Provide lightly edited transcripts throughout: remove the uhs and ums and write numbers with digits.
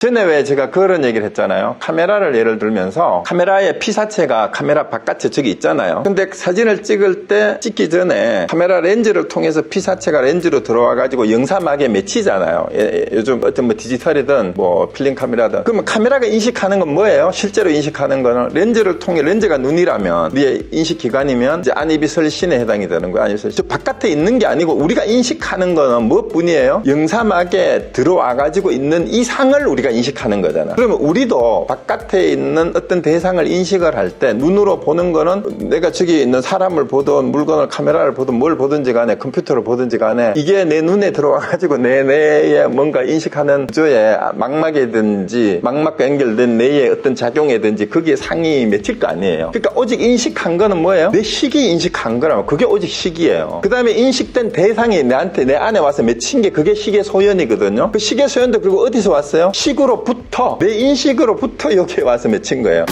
전에 왜 제가 그런 얘기를 했잖아요. 카메라를 예를 들면서 카메라의 피사체가 카메라 바깥에 저기 있잖아요. 근데 사진을 찍을 때 찍기 전에 카메라 렌즈를 통해서 피사체가 렌즈로 들어와가지고 영사막에 맺히잖아요. 요즘 어떤 뭐 디지털이든 뭐 필름 카메라든. 그러면 카메라가 인식하는 건 뭐예요? 실제로 인식하는 거는 렌즈를 통해, 렌즈가 눈이라면 위에 인식기관이면 이제 안입이설신에 해당이 되는 거예요. 안입이설신. 저 바깥에 있는 게 아니고 우리가 인식하는 거는 무엇뿐이에요? 영사막에 들어와가지고 있는 이 상을 우리가 인식하는 거잖아. 그러면 우리도 바깥에 있는 어떤 대상을 인식을 할 때 눈으로 보는 거는 내가 저기 있는 사람을 보든 물건을 카메라를 보든 뭘 보든지 간에 컴퓨터를 보든지 간에 이게 내 눈에 들어와가지고 내 뇌에 뭔가 인식하는 구조에 망막이든지 망막과 연결된 뇌의 어떤 작용이든지 거기에 상이 맺힐 거 아니에요. 그러니까 오직 인식한 거는 뭐예요? 내 식이 인식한 거라면 그게 오직 식이에요. 그 다음에 인식된 대상이 내한테 내 안에 와서 맺힌 게 그게 식의 소연이거든요. 그 식의 소연도 그리고 어디서 왔어요? 식으로부터, 내 인식으로부터 여기에 와서 맺힌 거예요.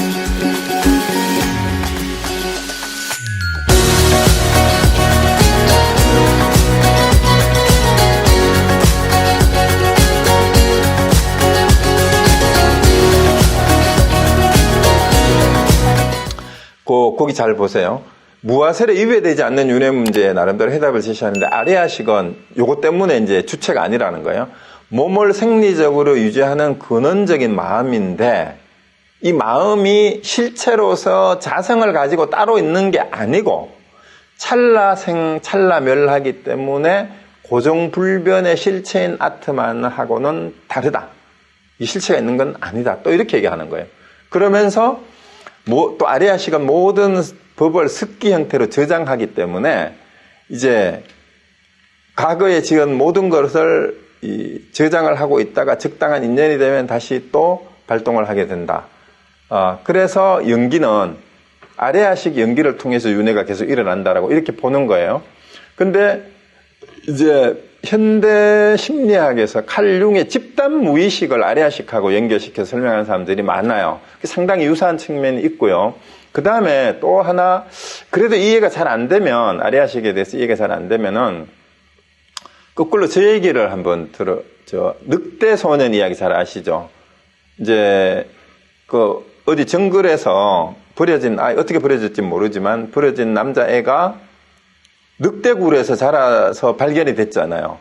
거기 잘 보세요. 무화설에 위배되지 않는 윤회 문제에 나름대로 해답을 제시하는데 아레아식은 요거 때문에 이제 주체가 아니라는 거예요. 몸을 생리적으로 유지하는 근원적인 마음인데 이 마음이 실체로서 자성을 가지고 따로 있는 게 아니고 찰나생, 찰나멸하기 때문에 고정불변의 실체인 아트만하고는 다르다. 이 실체가 있는 건 아니다. 또 이렇게 얘기하는 거예요. 그러면서 또 아레아식은 모든 법을 습기 형태로 저장하기 때문에 이제 과거에 지은 모든 것을 저장을 하고 있다가 적당한 인연이 되면 다시 또 발동을 하게 된다. 그래서 연기는 아레아식 연기를 통해서 윤회가 계속 일어난다라고 이렇게 보는 거예요. 근데 이제 현대 심리학에서 칼 융의 집단 무의식을 아레아식하고 연결시켜 설명하는 사람들이 많아요. 상당히 유사한 측면이 있고요. 그 다음에 또 하나, 그래도 이해가 잘 안 되면, 아레아식에 대해서 이해가 잘 안 되면은, 거꾸로 저 얘기를 한번 늑대 소년 이야기 잘 아시죠? 이제, 어디 정글에서 버려진, 어떻게 버려졌지 모르지만, 버려진 남자애가 늑대굴에서 자라서 발견이 됐잖아요.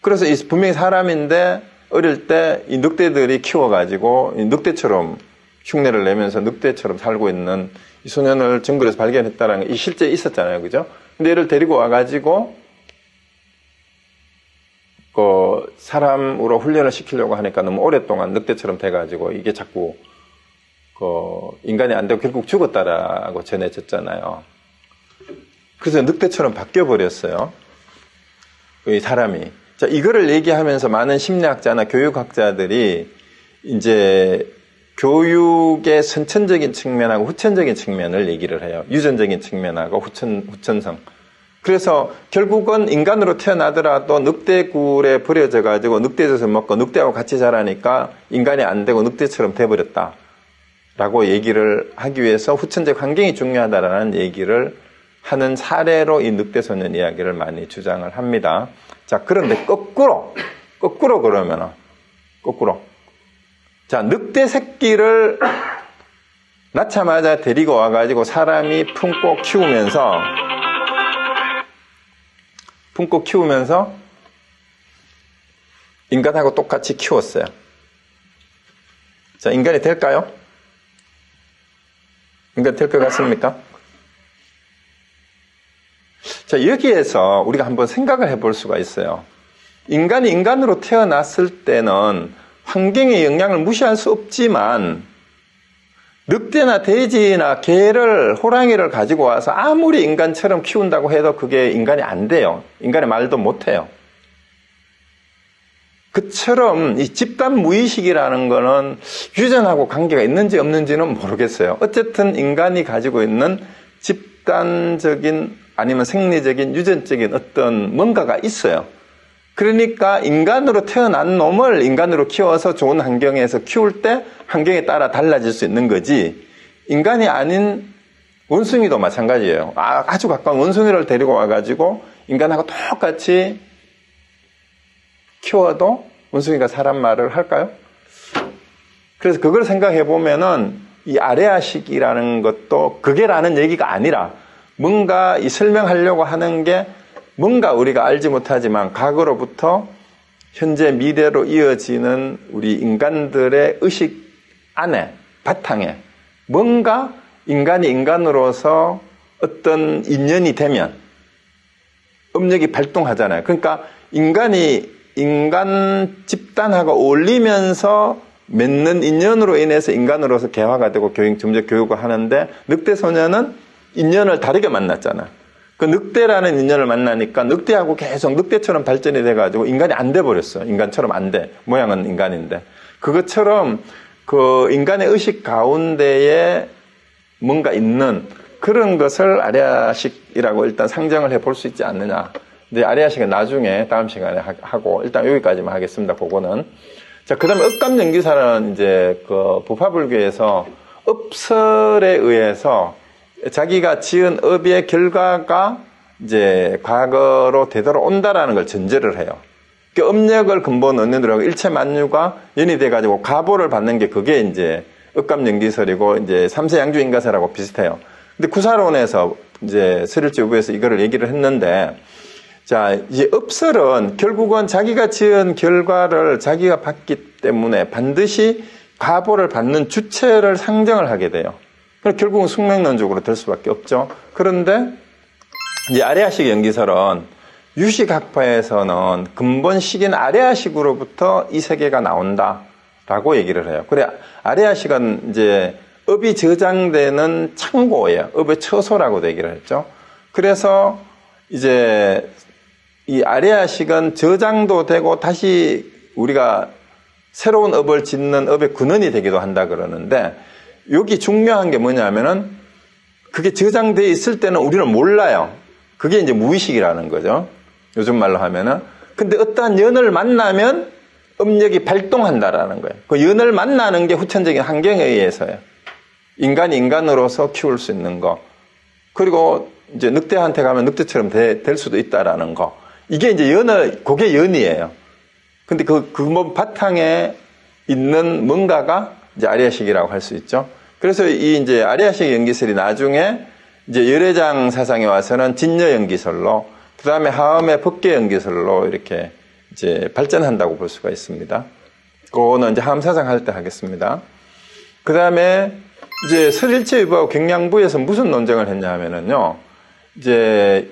그래서 분명히 사람인데, 어릴 때 이 늑대들이 키워가지고, 이 늑대처럼 흉내를 내면서 늑대처럼 살고 있는 이 소년을 정글에서 발견했다는 게 실제 있었잖아요. 그죠? 근데 얘를 데리고 와가지고, 사람으로 훈련을 시키려고 하니까 너무 오랫동안 늑대처럼 돼가지고 이게 자꾸, 인간이 안 되고 결국 죽었다라고 전해졌잖아요. 그래서 늑대처럼 바뀌어버렸어요. 이 사람이. 자, 이거를 얘기하면서 많은 심리학자나 교육학자들이 이제 교육의 선천적인 측면하고 후천적인 측면을 얘기를 해요. 유전적인 측면하고 후천성. 그래서 결국은 인간으로 태어나더라도 늑대굴에 버려져 가지고 늑대젖을 먹고 늑대하고 같이 자라니까 인간이 안 되고 늑대처럼 돼버렸다 라고 얘기를 하기 위해서 후천적 환경이 중요하다라는 얘기를 하는 사례로 이 늑대소년 이야기를 많이 주장을 합니다. 자, 그런데 거꾸로 그러면은 거꾸로, 자, 늑대 새끼를 낳자마자 데리고 와가지고 사람이 품고 키우면서 인간하고 똑같이 키웠어요. 자, 인간이 될까요? 인간 될 것 같습니까? 자, 여기에서 우리가 한번 생각을 해볼 수가 있어요. 인간이 인간으로 태어났을 때는 환경의 영향을 무시할 수 없지만 늑대나 돼지나 개를, 호랑이를 가지고 와서 아무리 인간처럼 키운다고 해도 그게 인간이 안 돼요. 인간의 말도 못 해요. 그처럼 이 집단 무의식이라는 거는 유전하고 관계가 있는지 없는지는 모르겠어요. 어쨌든 인간이 가지고 있는 집단적인 아니면 생리적인 유전적인 어떤 뭔가가 있어요. 그러니까 인간으로 태어난 놈을 인간으로 키워서 좋은 환경에서 키울 때 환경에 따라 달라질 수 있는 거지, 인간이 아닌 원숭이도 마찬가지예요. 아주 가까운 원숭이를 데리고 와가지고 인간하고 똑같이 키워도 원숭이가 사람 말을 할까요? 그래서 그걸 생각해 보면은 이 아레아식이라는 것도 그게라는 얘기가 아니라 뭔가 이 설명하려고 하는 게 뭔가 우리가 알지 못하지만 과거로부터 현재 미래로 이어지는 우리 인간들의 의식 안에 바탕에 뭔가 인간이 인간으로서 어떤 인연이 되면 업력이 발동하잖아요. 그러니까 인간이 인간 집단하고 어울리면서 맺는 인연으로 인해서 인간으로서 개화가 되고 점점 교육을 하는데 늑대 소년은 인연을 다르게 만났잖아. 그 늑대라는 인연을 만나니까 늑대하고 계속 늑대처럼 발전이 돼가지고 인간이 안 돼버렸어. 인간처럼 안 돼. 모양은 인간인데. 그것처럼 그 인간의 의식 가운데에 뭔가 있는 그런 것을 아레아식이라고 일단 상정을 해볼 수 있지 않느냐. 근데 아레아식은 나중에 다음 시간에 하고 일단 여기까지만 하겠습니다. 그거는. 자, 그 다음에 읍감연기사는 이제 그 부파불교에서 읍설에 의해서 자기가 지은 업의 결과가 이제 과거로 되돌아온다라는 걸 전제를 해요. 그 업력을 근본 언론으로 하고 일체 만유가 연이 돼가지고 가보를 받는 게 그게 이제 읍감연기설이고 이제 삼세양주인가설하고 비슷해요. 근데 구사론에서 이제 설일지우부에서 이거를 얘기를 했는데 자, 이제 읍설은 결국은 자기가 지은 결과를 자기가 받기 때문에 반드시 가보를 받는 주체를 상정을 하게 돼요. 그래서 결국은 숙명론적으로 될 수밖에 없죠. 그런데 이제 아레아식 연기설은 유식학파에서는 근본식인 아레아식으로부터 이 세계가 나온다라고 얘기를 해요. 그래, 아레아식은 이제 업이 저장되는 창고예요. 업의 처소라고도 얘기를 했죠. 그래서 이제 이 아레아식은 저장도 되고 다시 우리가 새로운 업을 짓는 업의 근원이 되기도 한다 그러는데 여기 중요한 게 뭐냐면은 그게 저장되어 있을 때는 우리는 몰라요. 그게 이제 무의식이라는 거죠. 요즘 말로 하면은. 근데 어떠한 연을 만나면 업력이 발동한다라는 거예요. 그 연을 만나는 게 후천적인 환경에 의해서요. 인간이 인간으로서 키울 수 있는 거. 그리고 이제 늑대한테 가면 늑대처럼 될 수도 있다라는 거. 이게 이제 그게 연이에요. 근데 그 근본 바탕에 있는 뭔가가 이제 아레아식이라고 할 수 있죠. 그래서 이 이제 아레아식 연기설이 나중에 이제 열애장 사상에 와서는 진여 연기설로, 그 다음에 하음의 법계 연기설로 이렇게 이제 발전한다고 볼 수가 있습니다. 그거는 이제 하음 사상 할 때 하겠습니다. 그 다음에 이제 설일체유부하고 경량부에서 무슨 논쟁을 했냐 하면은요, 이제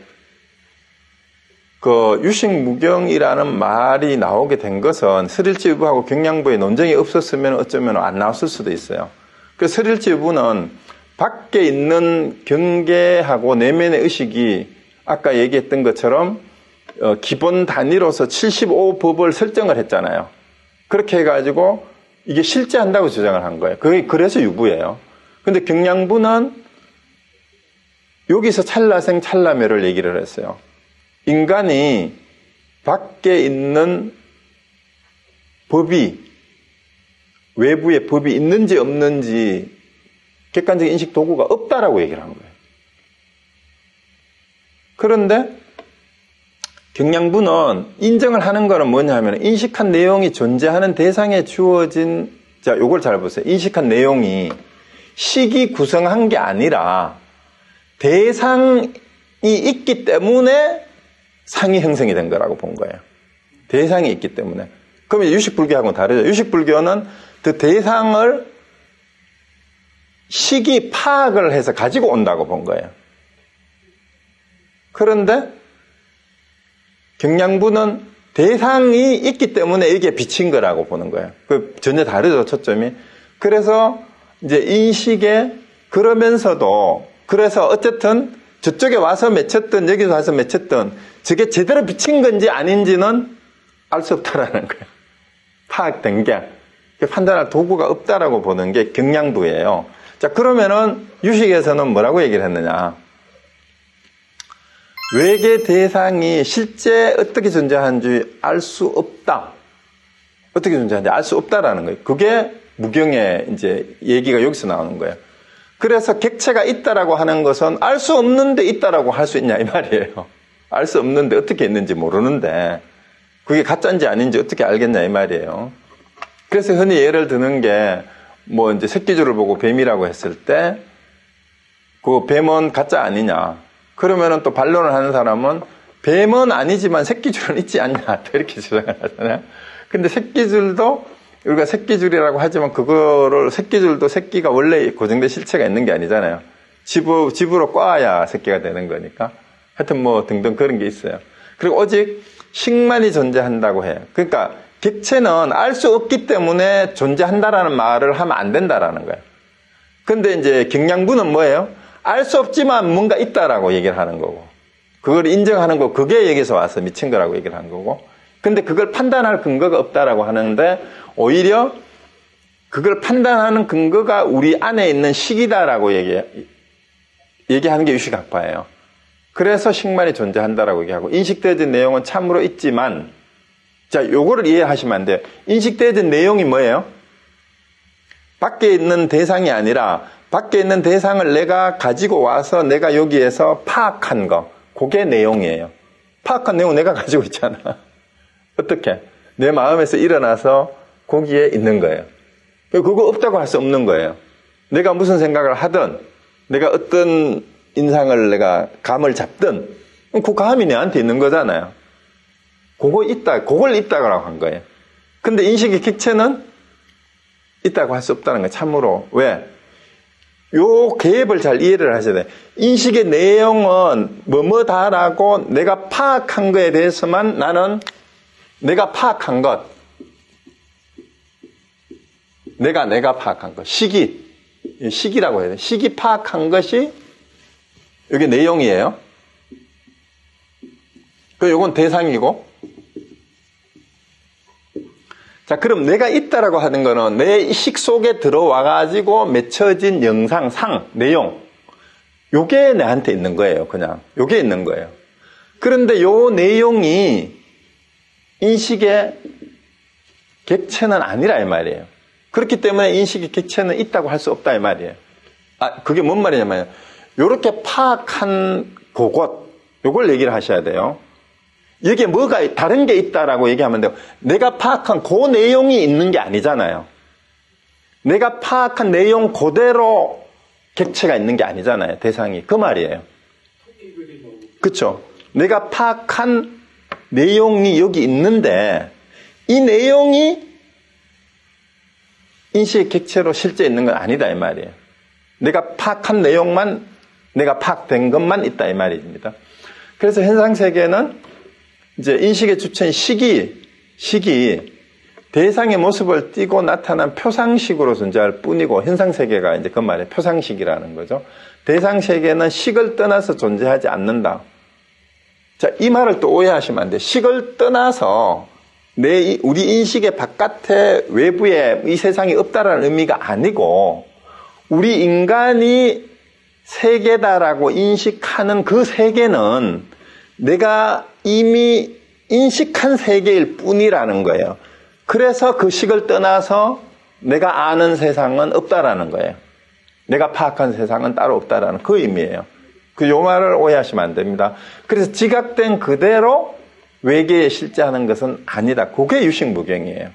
그 유식무경이라는 말이 나오게 된 것은 설일체유부하고 경량부에 논쟁이 없었으면 어쩌면 안 나왔을 수도 있어요. 그 설일체유부는 밖에 있는 경계하고 내면의 의식이 아까 얘기했던 것처럼 기본 단위로서 75법을 설정을 했잖아요. 그렇게 해가지고 이게 실제한다고 주장을 한 거예요. 그게 그래서 유부예요. 근데 경량부는 여기서 찰나생 찰나멸을 얘기를 했어요. 인간이 밖에 있는 법이, 외부의 법이 있는지 없는지 객관적인 인식 도구가 없다라고 얘기를 한 거예요. 그런데 경량부는 인정을 하는 거는 뭐냐 하면 인식한 내용이 존재하는 대상에 주어진, 자, 요걸 잘 보세요. 인식한 내용이 식이 구성한 게 아니라 대상이 있기 때문에 상이 형성이 된 거라고 본 거예요. 대상이 있기 때문에. 그러면 유식불교하고는 다르죠. 유식불교는 그 대상을 식이 파악을 해서 가지고 온다고 본 거예요. 그런데 경량부는 대상이 있기 때문에 이게 비친 거라고 보는 거예요. 그 전혀 다르죠, 초점이. 그래서 이제 인식에 그러면서도, 그래서 어쨌든 저쪽에 와서 맺혔든 여기서 와서 맺혔든 저게 제대로 비친 건지 아닌지는 알 수 없다라는 거예요. 파악된 게. 판단할 도구가 없다라고 보는 게 경량부예요. 자, 그러면은 유식에서는 뭐라고 얘기를 했느냐. 외계 대상이 실제 어떻게 존재하는지 알 수 없다. 어떻게 존재하는지 알 수 없다라는 거예요. 그게 무경의 이제 얘기가 여기서 나오는 거예요. 그래서 객체가 있다라고 하는 것은 알 수 없는데 있다라고 할 수 있냐 이 말이에요. 알 수 없는데 어떻게 있는지 모르는데 그게 가짜인지 아닌지 어떻게 알겠냐 이 말이에요. 그래서 흔히 예를 드는 게 뭐 이제 새끼줄을 보고 뱀이라고 했을 때 그 뱀은 가짜 아니냐. 그러면은 또 반론을 하는 사람은 뱀은 아니지만 새끼줄은 있지 않냐. 이렇게 주장을 하잖아요. 근데 새끼줄도 우리가 새끼줄이라고 하지만 그거를 새끼줄도 새끼가 원래 고정된 실체가 있는 게 아니잖아요. 집으로 꽈야 새끼가 되는 거니까. 하여튼 뭐 등등 그런 게 있어요. 그리고 오직 식만이 존재한다고 해요. 그러니까 객체는 알 수 없기 때문에 존재한다라는 말을 하면 안 된다라는 거예요. 근데 이제 경량부는 뭐예요? 알 수 없지만 뭔가 있다라고 얘기를 하는 거고, 그걸 인정하는 거, 그게 여기서 와서 미친 거라고 얘기를 하는 거고, 근데 그걸 판단할 근거가 없다라고 하는데, 오히려 그걸 판단하는 근거가 우리 안에 있는 식이다라고 얘기하는 게 유식학파예요. 그래서 식만이 존재한다라고 얘기하고, 인식되어진 내용은 참으로 있지만, 자, 요거를 이해하시면 안 돼요. 인식되어진 내용이 뭐예요? 밖에 있는 대상이 아니라, 밖에 있는 대상을 내가 가지고 와서 내가 여기에서 파악한 거, 그게 내용이에요. 파악한 내용은 내가 가지고 있잖아. 어떻게? 내 마음에서 일어나서 거기에 있는 거예요. 그거 없다고 할 수 없는 거예요. 내가 무슨 생각을 하든, 내가 어떤 인상을 내가 감을 잡든, 그 감이 내한테 있는 거잖아요. 그걸 있다고 한 거예요. 근데 인식의 객체는 있다고 할 수 없다는 거예요. 참으로. 왜? 요 개입을 잘 이해를 하셔야 돼요. 인식의 내용은 뭐뭐다라고 내가 파악한 거에 대해서만 나는 내가 파악한 것, 내가 파악한 것, 시기라고 해야 돼요. 시기 파악한 것이 이게 내용이에요. 요건 대상이고, 자, 그럼 내가 있다라고 하는 거는 내 의식 속에 들어와가지고 맺혀진 영상, 상, 내용. 요게 내한테 있는 거예요, 그냥. 요게 있는 거예요. 그런데 요 내용이 인식의 객체는 아니라 이 말이에요. 그렇기 때문에 인식의 객체는 있다고 할 수 없다 이 말이에요. 그게 뭔 말이냐면요. 요렇게 파악한 그것, 요걸 얘기를 하셔야 돼요. 여기에 뭐가 다른 게 있다라고 얘기하면 돼요. 내가 파악한 그 내용이 있는 게 아니잖아요. 내가 파악한 내용 그대로 객체가 있는 게 아니잖아요. 대상이. 그 말이에요. 그렇죠? 내가 파악한 내용이 여기 있는데 이 내용이 인식의 객체로 실제 있는 건 아니다 이 말이에요. 내가 파악한 내용만, 내가 파악된 것만 있다 이 말입니다. 그래서 현상세계는 이제 인식의 주체인 시기, 대상의 모습을 띠고 나타난 표상식으로 존재할 뿐이고, 현상세계가 이제 그 말에 표상식이라는 거죠. 대상세계는 식을 떠나서 존재하지 않는다. 자, 이 말을 또 오해하시면 안 돼요. 식을 떠나서 우리 인식의 바깥에 외부에 이 세상이 없다라는 의미가 아니고, 우리 인간이 세계다라고 인식하는 그 세계는 내가 이미 인식한 세계일 뿐이라는 거예요. 그래서 그 식을 떠나서 내가 아는 세상은 없다라는 거예요. 내가 파악한 세상은 따로 없다라는 그 의미예요. 요 말을 오해하시면 안 됩니다. 그래서 지각된 그대로 외계에 실제하는 것은 아니다. 그게 유식무경이에요.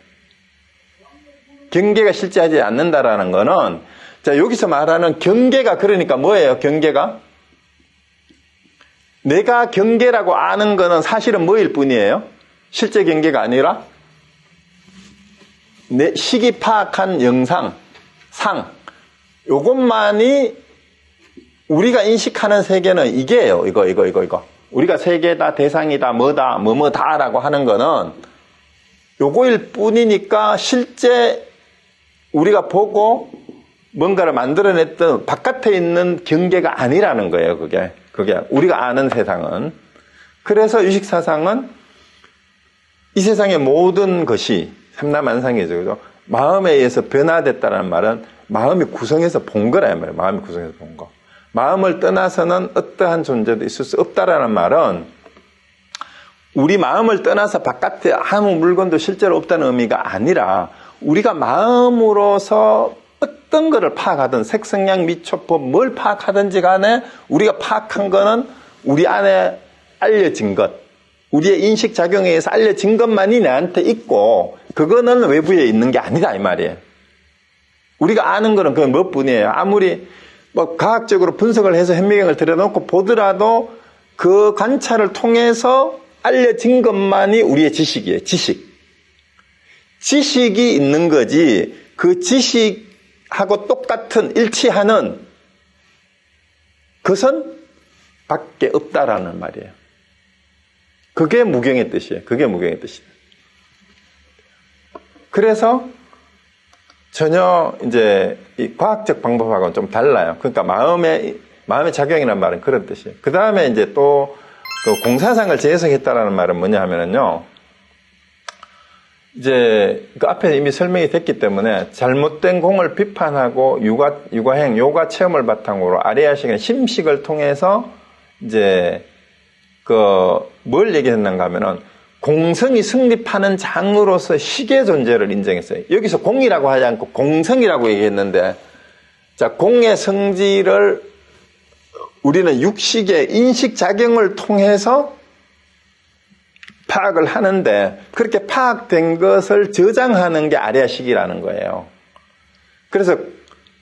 경계가 실제하지 않는다라는 거는, 자, 여기서 말하는 경계가 그러니까 뭐예요? 경계가? 내가 경계라고 아는 거는 사실은 뭐일 뿐이에요? 실제 경계가 아니라 내 시기 파악한 영상, 상, 요것만이 우리가 인식하는 세계는 이게예요. 이거. 우리가 세계다, 대상이다, 뭐다라고 하는 거는 요거일 뿐이니까 실제 우리가 보고 뭔가를 만들어냈던 바깥에 있는 경계가 아니라는 거예요, 그게 우리가 아는 세상은. 그래서 유식사상은 이 세상의 모든 것이 삼라만상이죠. 그죠? 마음에 의해서 변화됐다는 말은 마음이 구성해서 본 거라 말이에요. 마음이 구성해서 본 거. 마음을 떠나서는 어떠한 존재도 있을 수 없다라는 말은 우리 마음을 떠나서 바깥에 아무 물건도 실제로 없다는 의미가 아니라 우리가 마음으로서 어떤 거를 파악하든 색성량 미초법 뭘 파악하든지 간에 우리가 파악한 거는 우리 안에 알려진 것, 우리의 인식작용에 의해서 알려진 것만이 내한테 있고 그거는 외부에 있는 게 아니다 이 말이에요. 우리가 아는 거는 그건 뭐뿐이에요. 아무리 뭐 과학적으로 분석을 해서 현미경을 들여놓고 보더라도 그 관찰을 통해서 알려진 것만이 우리의 지식이에요. 지식이 있는 거지 그 지식하고 똑같은 일치하는 것은 밖에 없다라는 말이에요. 그게 무경의 뜻이에요. 그래서 전혀 이제 이 과학적 방법하고는 좀 달라요. 그러니까 마음의 작용이라는 말은 그런 뜻이에요. 그 다음에 이제 또 그 공사상을 재해석했다라는 말은 뭐냐 하면은요, 이제 그 앞에 이미 설명이 됐기 때문에 잘못된 공을 비판하고 육아행, 요가 체험을 바탕으로 아리아식의 심식을 통해서 이제 뭘 얘기했는가 하면은 공성이 승립하는 장으로서 식의 존재를 인정했어요. 여기서 공이라고 하지 않고 공성이라고 얘기했는데, 자, 공의 성질을 우리는 육식의 인식작용을 통해서 파악을 하는데, 그렇게 파악된 것을 저장하는 게 아리아식이라는 거예요. 그래서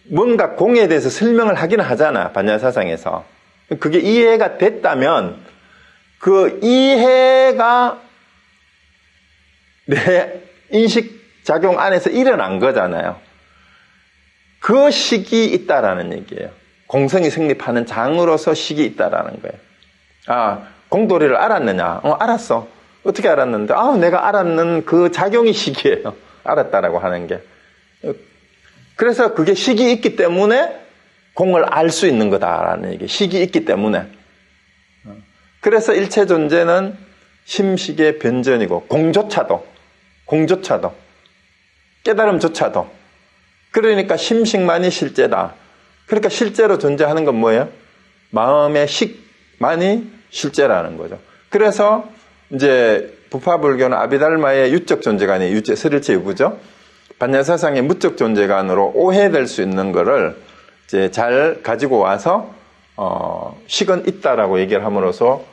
뭔가 공에 대해서 설명을 하긴 하잖아, 반야사상에서. 그게 이해가 됐다면 그 이해가 내 인식작용 안에서 일어난 거잖아요. 그 식이 있다라는 얘기예요. 공성이 성립하는 장으로서 식이 있다라는 거예요. 아, 공돌이를 알았느냐? 알았어. 어떻게 알았는데? 내가 알았는 그 작용이 식이에요. 알았다라고 하는 게. 그래서 그게 식이 있기 때문에 공을 알 수 있는 거다라는 얘기. 식이 있기 때문에. 그래서 일체 존재는 심식의 변전이고, 공조차도, 깨달음조차도. 그러니까 심식만이 실제다. 그러니까 실제로 존재하는 건 뭐예요? 마음의 식만이 실제라는 거죠. 그래서 이제 부파불교는 아비달마의 유적 존재가 아니에요. 설일체 유구죠. 반야사상의 무적 존재관으로 오해될 수 있는 거를 이제 잘 가지고 와서 식은 있다라고 얘기를 함으로써,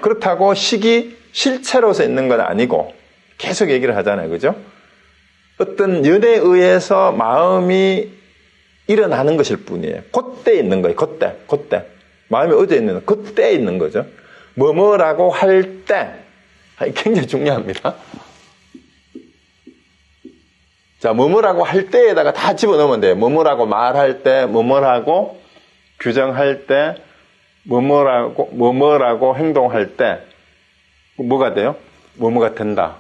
그렇다고 식이 실체로서 있는 건 아니고 계속 얘기를 하잖아요. 그죠? 어떤 연에 의해서 마음이 일어나는 것일 뿐이에요. 그때 있는 거예요. 그때. 마음이 어디에 있는 거예요? 그때 있는 거죠. 뭐뭐라고 할 때. 굉장히 중요합니다. 자, 뭐뭐라고 할 때에다가 다 집어넣으면 돼요. 뭐뭐라고 말할 때, 뭐뭐라고 규정할 때, 뭐뭐라고 행동할 때, 뭐가 돼요? 뭐뭐가 된다.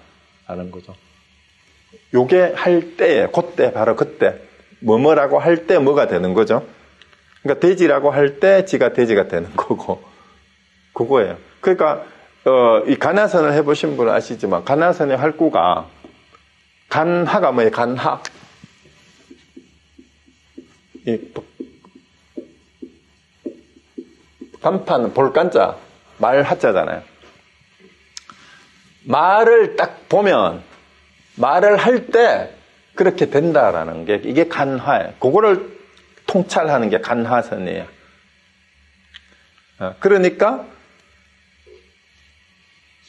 하는 거죠. 요게 할 때에, 그때, 바로 그때. 뭐뭐라고 할 때 뭐가 되는 거죠. 그러니까 돼지라고 할 때 지가 돼지가 되는 거고, 그거예요. 그러니까 이 간하선을 해보신 분은 아시지만 간하선의 활구가 간하가 뭐예요? 간하. 이 간판은 볼간자, 말하자잖아요. 말을 딱 보면 말을 할 때 그렇게 된다라는 게 이게 간화예요. 그거를 통찰하는 게 간화선이에요. 그러니까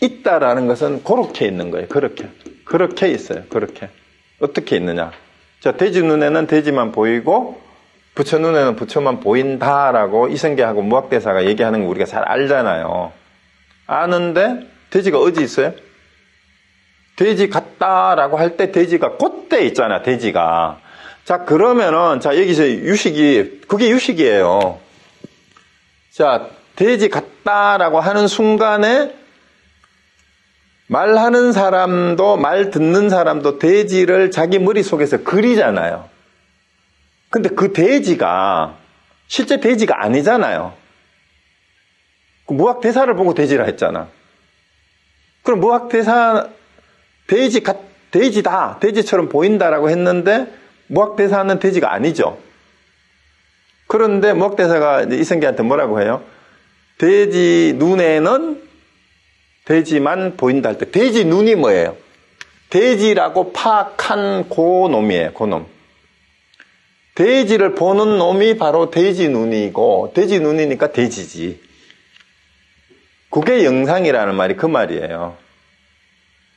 있다라는 것은 그렇게 있는 거예요. 그렇게 있어요. 그렇게. 어떻게 있느냐? 자, 돼지 눈에는 돼지만 보이고 부처 눈에는 부처만 보인다라고 이성계하고 무학대사가 얘기하는 거 우리가 잘 알잖아요. 아는데 돼지가 어디 있어요? 돼지 같다라고 할 때 돼지가 그때 있잖아, 돼지가. 자, 그러면은, 자, 여기서 그게 유식이에요. 자, 돼지 같다라고 하는 순간에 말하는 사람도, 말 듣는 사람도 돼지를 자기 머릿속에서 그리잖아요. 근데 그 돼지가 실제 돼지가 아니잖아요. 그 무학대사를 보고 돼지라 했잖아. 그럼 무학대사, 돼지다, 돼지처럼 보인다라고 했는데 무학대사는 돼지가 아니죠. 그런데 무학대사가 이성계한테 뭐라고 해요? 돼지 눈에는 돼지만 보인다 할 때 돼지 눈이 뭐예요? 돼지라고 파악한 그 놈이에요. 그 놈. 돼지를 보는 놈이 바로 돼지 눈이고 돼지 눈이니까 돼지지. 그게 영상이라는 말이 그 말이에요.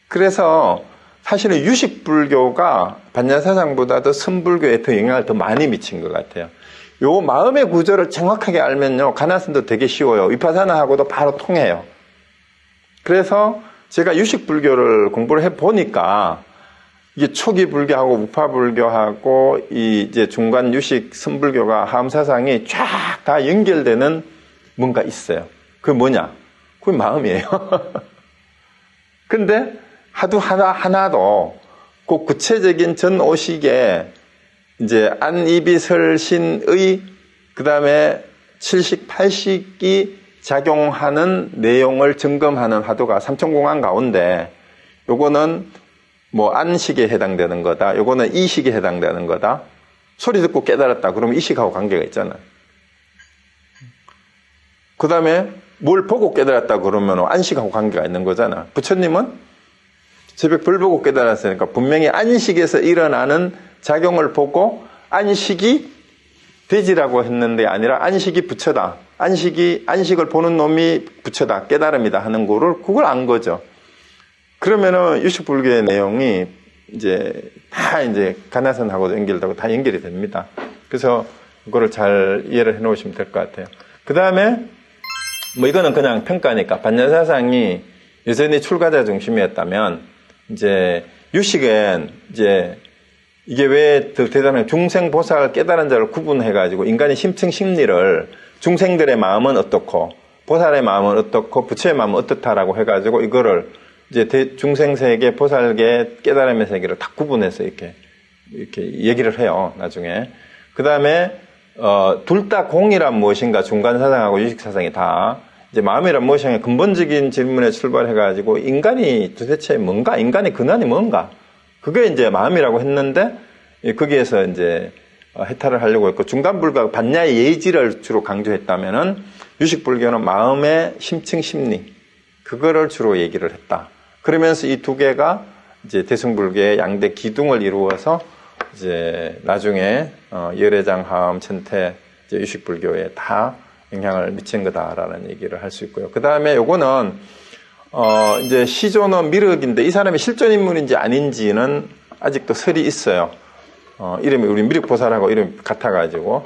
그래서 사실은 유식불교가 반야사상보다도 선불교에 더 영향을 더 많이 미친 것 같아요. 요 마음의 구조를 정확하게 알면요, 가나선도 되게 쉬워요. 위파사나하고도 바로 통해요. 그래서 제가 유식불교를 공부를 해보니까 이게 초기 불교하고 우파불교하고 이제 중간 유식 선불교가 하음사상이 쫙 다 연결되는 뭔가 있어요. 그게 뭐냐? 그게 마음이에요. 근데 하나도 그 구체적인 전오식에 이제 안이비설신의 그 다음에 7식, 8식이 작용하는 내용을 점검하는 화두가 삼천공안 가운데 요거는 뭐 안식에 해당되는 거다. 요거는 이식에 해당되는 거다. 소리 듣고 깨달았다. 그러면 이식하고 관계가 있잖아요. 그 다음에 뭘 보고 깨달았다 그러면 안식하고 관계가 있는 거잖아. 부처님은 새벽 별 보고 깨달았으니까 분명히 안식에서 일어나는 작용을 보고 안식이 돼지라고 했는데 아니라 안식이 부처다. 안식을 보는 놈이 부처다. 깨달음이다 하는 거를 그걸 안 거죠. 그러면은 유식불교의 내용이 이제 다 이제 가나선하고도 연결되고 다 연결이 됩니다. 그래서 그거를 잘 이해를 해 놓으시면 될 것 같아요. 그 다음에 뭐 이거는 그냥 평가니까 반야사상이 여전히 출가자 중심이었다면 이제 유식은 이제 이게 왜 더 대단한 중생보살 깨달은 자를 구분해가지고 인간의 심층 심리를 중생들의 마음은 어떻고 보살의 마음은 어떻고 부처의 마음은 어떻다라고 해가지고 이거를 이제 중생세계, 보살계, 깨달음의 세계를 다 구분해서 이렇게 얘기를 해요, 나중에. 그 다음에, 둘 다 공이란 무엇인가, 중간사상하고 유식사상이 다, 이제 마음이란 무엇인가, 근본적인 질문에 출발해가지고, 인간이 도대체 뭔가, 인간의 근원이 뭔가, 그게 이제 마음이라고 했는데, 거기에서 이제, 해탈을 하려고 했고, 중간불가, 반야의 예지를 주로 강조했다면은, 유식불교는 마음의 심층 심리, 그거를 주로 얘기를 했다. 그러면서 이 두 개가 이제 대승불교의 양대 기둥을 이루어서 이제 나중에 열애장, 하음, 천태, 이제 유식불교에 다 영향을 미친 거다라는 얘기를 할 수 있고요. 그 다음에 요거는 이제 시조는 미륵인데 이 사람이 실존 인물인지 아닌지는 아직도 설이 있어요. 이름이 우리 미륵보살하고 이름이 같아가지고.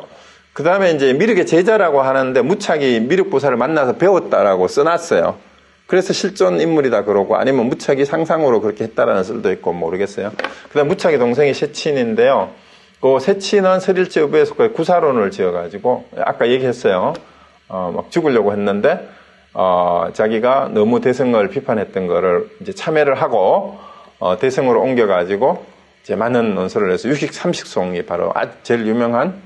그 다음에 이제 미륵의 제자라고 하는데 무착이 미륵보살을 만나서 배웠다라고 써놨어요. 그래서 실존 인물이다 그러고 아니면 무착이 상상으로 그렇게 했다라는 설도 있고 모르겠어요. 그 다음 무착의 동생이 세친인데요. 그 세친은 설일제 의부에 속해 구사론을 지어가지고 아까 얘기했어요. 막 죽으려고 했는데 자기가 너무 대승을 비판했던 거를 이제 참회를 하고 대승으로 옮겨가지고 이제 많은 논설을 해서 유식 삼식송이 바로 제일 유명한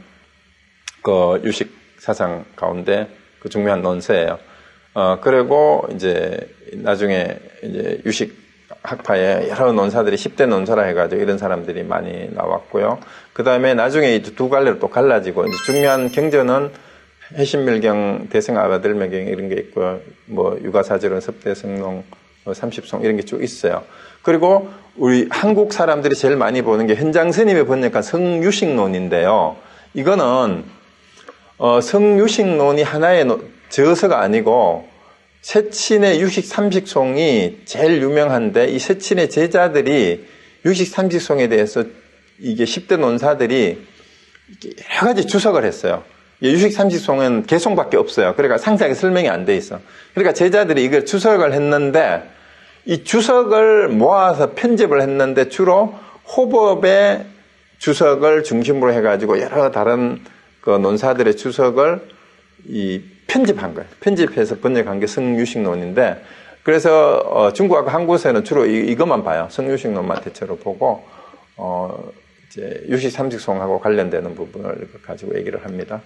그 유식 사상 가운데 그 중요한 논세예요. 그리고 이제 나중에 이제 유식 학파에 여러 논사들이 10대 논사라 해가지고 이런 사람들이 많이 나왔고요. 그 다음에 나중에 이 두 갈래로 또 갈라지고 이제 중요한 경전은 해신밀경, 대승아가들매경 이런 게 있고요. 뭐 유가사절은 섭대성농, 30송 이런 게 쭉 있어요. 그리고 우리 한국 사람들이 제일 많이 보는 게 현장 스님이 번역한 성유식론인데요. 이거는 성유식론이 하나의 저서가 아니고 세친의 유식 삼식송이 제일 유명한데 이 세친의 제자들이 유식 삼식송에 대해서 이게 10대 논사들이 여러 가지 주석을 했어요. 유식 삼식송은 개송밖에 없어요. 그러니까 상세하게 설명이 안 돼 있어. 그러니까 제자들이 이걸 주석을 했는데 이 주석을 모아서 편집을 했는데 주로 호법의 주석을 중심으로 해가지고 여러 다른 그 논사들의 주석을 편집한 거예요. 편집해서 번역한 게 성유식론인데, 그래서 중국하고 한국에서는 주로 이것만 봐요. 성유식론만 대체로 보고 이제 유식 삼식송하고 관련되는 부분을 가지고 얘기를 합니다.